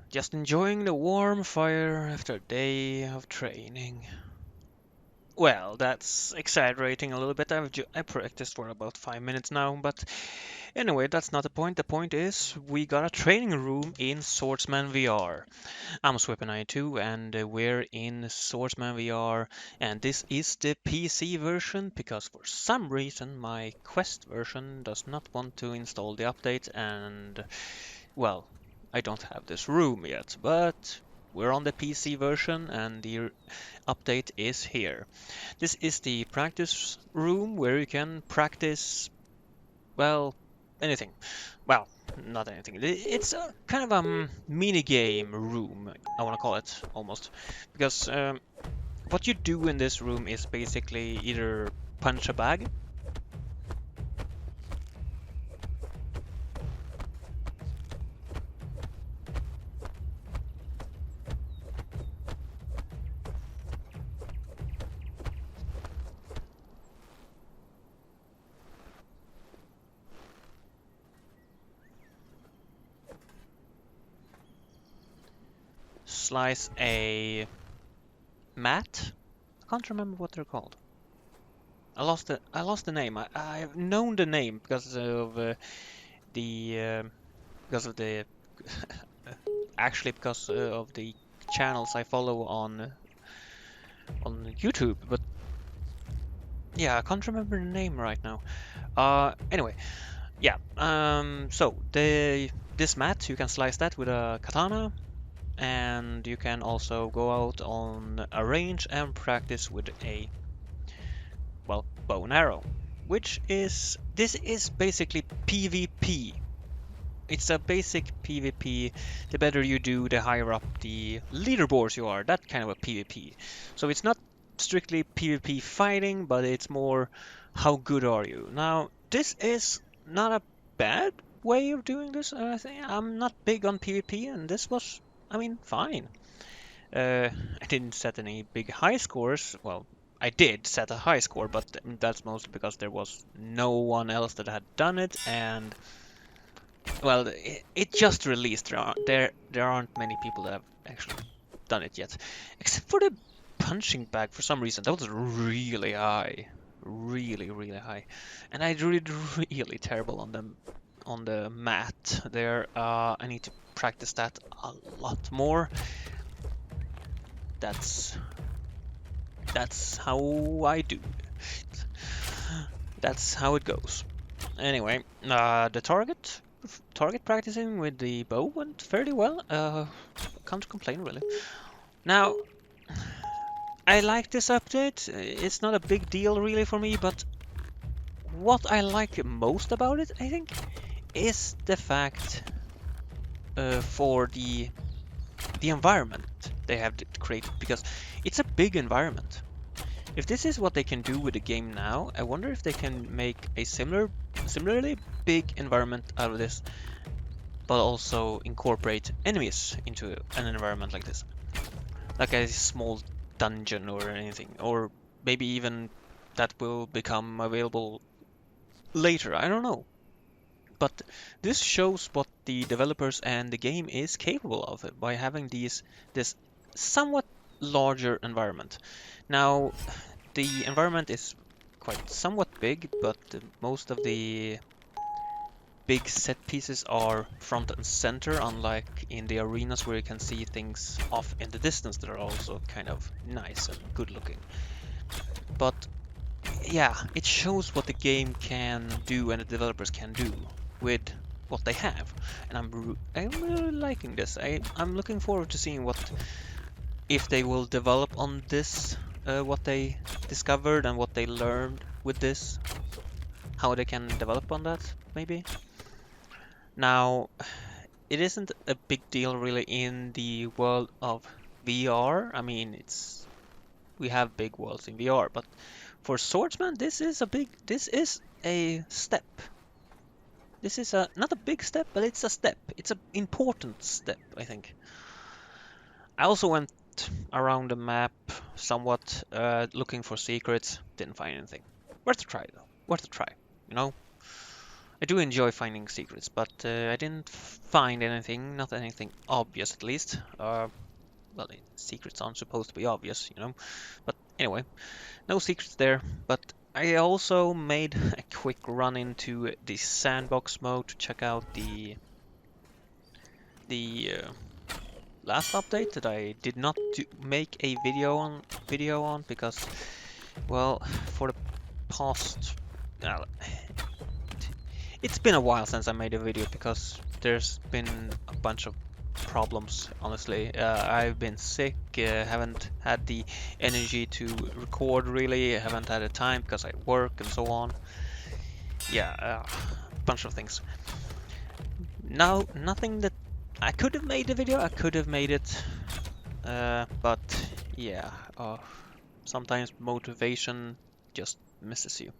Just enjoying the warm fire after a day of training. Well, that's exaggerating a little bit. I practiced for about 5 minutes now, but anyway, that's not the point. The point is we got a training room in Swordsman VR. I'm Sweepin92 and we're in Swordsman VR, and this is the PC version because for some reason my Quest version does not want to install the update, and well, I don't have this room yet, but we're on the PC version and the update is here. This is the practice room where you can practice, well, anything. Well, not anything. It's a kind of a mini game room, I want to call it almost, because what you do in this room is basically either punch a bag. Slice a mat. I can't remember what they're called. I lost the name. I've known the name the because of the actually because of the channels I follow on YouTube. But yeah, I can't remember the name right now. Anyway, yeah. So this mat you can slice that with a katana, and you can also go out on a range and practice with a, well, bow and arrow, which is, this is basically PvP. It's a basic PvP. The better you do, the higher up the leaderboards you are. That kind of a PvP. So it's not strictly PvP fighting, but it's more how good are you. Now, this is not a bad way of doing this. I think I'm not big on PvP, and this was, I mean, fine. I didn't set any big high scores. Well, I did set a high score, but that's mostly because there was no one else that had done it, and well, it just released. There aren't many people that have actually done it yet, except for the punching bag. For some reason, that was really high, really high, and I did really terrible on the mat there. I need to practice that a lot more. That's that's how I do it. That's how it goes. Anyway, the target practicing with the bow went fairly well. Can't complain really. Now, I like this update. It's not a big deal really for me, but what I like most about it, I think, is the fact for the environment they have created, because it's a big environment. If this is what they can do with the game now, I wonder if they can make a similarly big environment out of this, but also incorporate enemies into an environment like this. Like a small dungeon or anything, or maybe even that will become available later, I don't know. But this shows what the developers and the game is capable of by having this somewhat larger environment. Now, the environment is quite somewhat big, but most of the big set pieces are front and center, unlike in the arenas where you can see things off in the distance that are also kind of nice and good looking. But yeah, it shows what the game can do and the developers can do with what they have, and I'm really liking this. I'm looking forward to seeing what, if they will develop on this, what they discovered and what they learned with this, how they can develop on that maybe. Now, it isn't a big deal really in the world of VR. I mean, we have big worlds in VR, but for Swordsman, this is a step. This is not a big step, but it's a step. It's an important step, I think. I also went around the map somewhat, looking for secrets. Didn't find anything. Worth a try, though. Worth a try, you know? I do enjoy finding secrets, but I didn't find anything, not anything obvious at least. Well, secrets aren't supposed to be obvious, you know. But anyway, no secrets there. But I also made a quick run into the sandbox mode to check out the last update that I did not make a video on because, well, for the past it's been a while since I made a video because there's been a bunch of problems, honestly. I've been sick, haven't had the energy to record really, haven't had the time because I work and so on. Yeah, a bunch of things. Now, nothing that I could have made a video, I could have made it, but yeah, sometimes motivation just misses you.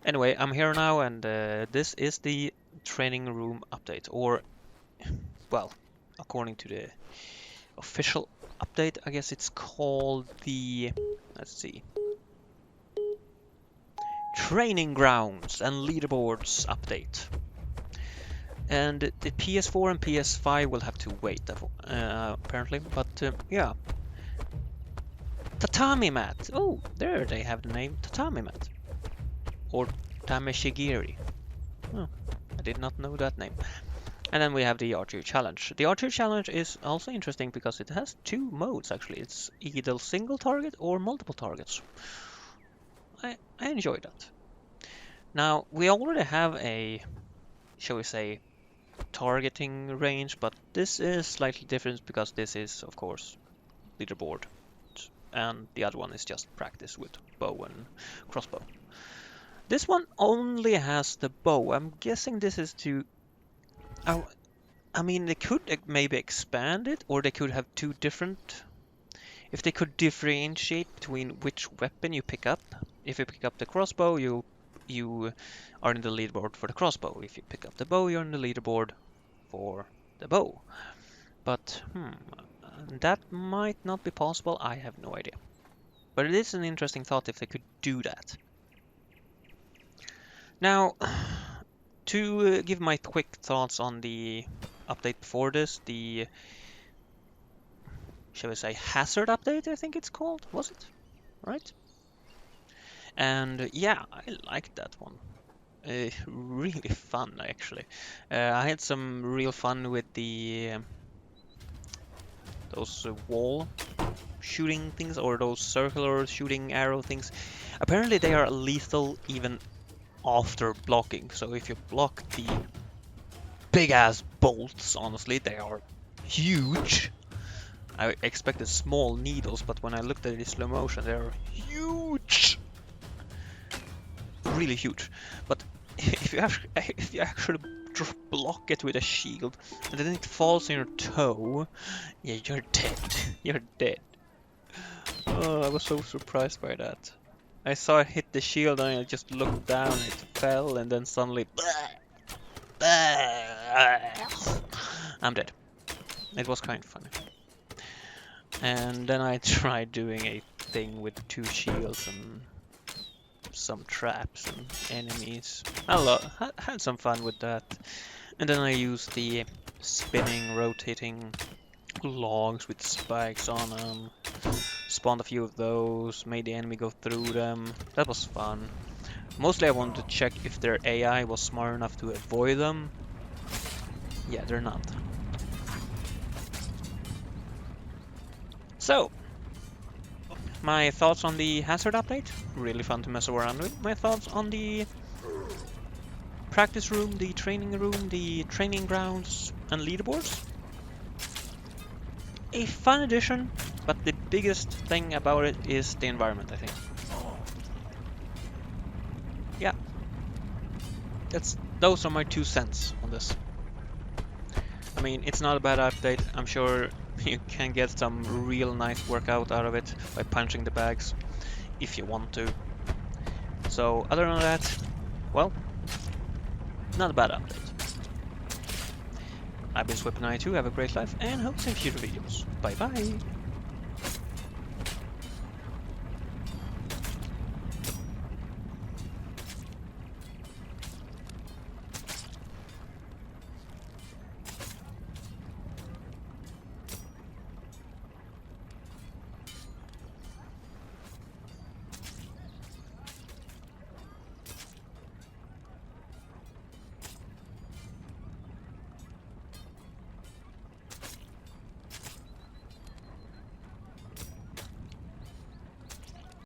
Anyway, I'm here now, and this is the training room update, or, well, according to the official update, I guess it's called the, let's see, Training Grounds and Leaderboards update. And the PS4 and PS5 will have to wait, apparently, but yeah. Tatami mat. Oh, there they have the name Tatami mat. Or Tameshigiri. Oh, I did not know that name. And then we have the archery challenge. The archery challenge is also interesting because it has two modes actually. It's either single target or multiple targets. I enjoy that. Now we already have a, shall we say, targeting range, but this is slightly different because this is of course leaderboard and the other one is just practice with bow and crossbow. This one only has the bow. I'm guessing this is to... I mean, they could maybe expand it, or they could have two different... If they could differentiate between which weapon you pick up. If you pick up the crossbow, you are in the leaderboard for the crossbow. If you pick up the bow, you're in the leaderboard for the bow. But, that might not be possible. I have no idea. But it is an interesting thought if they could do that. Now, to give my quick thoughts on the update before this, the, shall we say, hazard update, I think it's called, was it? Right? And yeah, I liked that one. Really fun, actually. I had some real fun with the those wall shooting things, or those circular shooting arrow things. Apparently they are lethal even after blocking, so if you block the big ass bolts, honestly they are huge. I expected small needles, but when I looked at it in slow motion, they're huge, really huge. But if you actually block it with a shield and then it falls in your toe, yeah, you're dead. You're dead. Oh, I was so surprised by that. I saw it hit the shield and I just looked down, it fell, and then suddenly I'm dead. It was kind of funny. And then I tried doing a thing with two shields and some traps and enemies. I had some fun with that. And then I used the spinning, rotating logs with spikes on them. Spawned a few of those, made the enemy go through them. That was fun. Mostly I wanted to check if their AI was smart enough to avoid them. Yeah, they're not. So, my thoughts on the hazard update? Really fun to mess around with. My thoughts on the practice room, the training grounds, and leaderboards? A fun addition, but the biggest thing about it is the environment, I think. Yeah. Those are my 2 cents on this. I mean, it's not a bad update. I'm sure you can get some real nice workout out of it by punching the bags, if you want to. So, other than that, well, not a bad update. I've been Swipin92, have a great life, and hope to see you in future videos. Bye bye!